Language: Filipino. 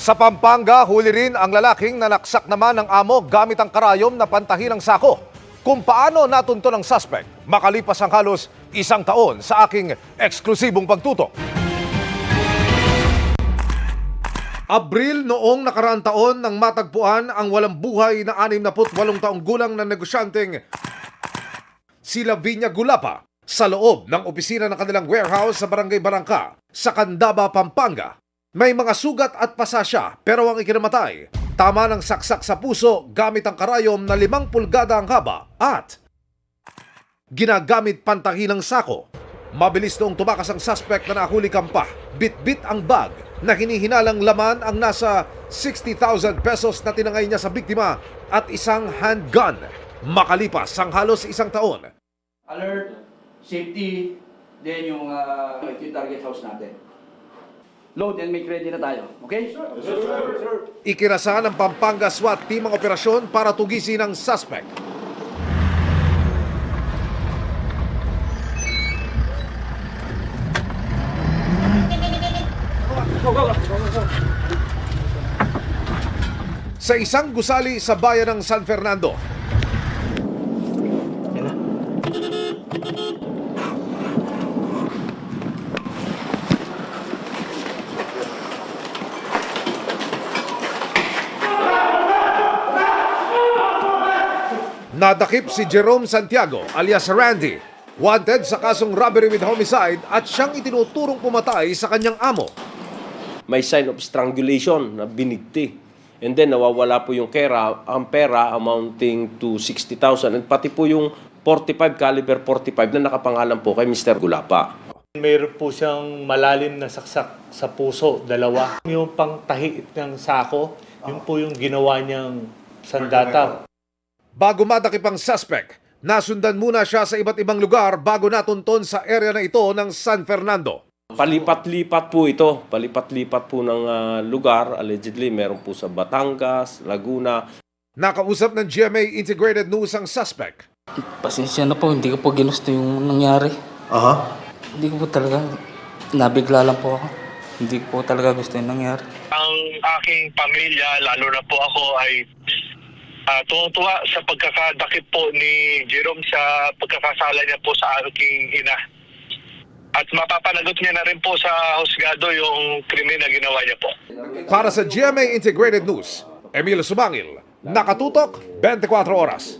Sa Pampanga, huli rin ang lalaking nanaksak naman ng amo gamit ang karayom na pantahilang sako. Kung paano natunto ng suspect makalipas ang halos isang taon sa aking eksklusibong pagtutok. Abril noong nakaraang taon nang matagpuan ang walang buhay na 68 taong gulang na negosyanteng si Lavinia Gulapa sa loob ng opisina ng kanilang warehouse sa Barangay Barangka sa Candaba, Pampanga. May mga sugat at pasa siya pero ang ikinamatay, tama ng saksak sa puso gamit ang karayom na 5 pulgada ang haba at ginagamit pantahilang sako. Mabilis noong tumakas ang suspect na nahuli kampa. Bit-bit ang bag na hinihinalang laman ang nasa 60,000 pesos na tinangay niya sa biktima at isang handgun. Makalipas ang halos isang taon. Alert, safety, then yung target house natin. Load and make ready na tayo. Okay? Sir. Ikirasa ng Pampanga SWAT team ang operasyon para tugisin ang suspect. Sa isang gusali sa bayan ng San Fernando, nadakip si Jerome Santiago alias Randy, wanted sa kasong robbery with homicide at siyang itinuturong pumatay sa kanyang amo. May sign of strangulation na binigti. And then nawawala po yung ang pera amounting to 60,000 and pati po yung 45 caliber 45 na nakapangalan po kay Mr. Gulapa. Mayroon po siyang malalim na saksak sa puso, 2. Yung pangtahi ng sako, yun po yung ginawa niyang sandata. Bago madakip ang suspect, nasundan muna siya sa iba't ibang lugar bago natunton sa area na ito ng San Fernando. Palipat-lipat po ito. Palipat-lipat po ng lugar. Allegedly, meron po sa Batangas, Laguna. Nakausap ng GMA Integrated News ang suspect. Pasensya na po, hindi ko po ginusto yung nangyari. Hindi ko po talaga, nabigla lang po ako. Hindi ko po talaga gusto yung nangyari. Ang aking pamilya, lalo na po ako, ay tuwang-tuwa sa pagkakadakip po ni Jerome sa pagkakasala niya po sa aking ina. At mapapanagot niya na rin po sa husgado yung krimen na ginawa niya po. Para sa GMA Integrated News, Emilio Sumangil, Nakatutok, 24 Oras.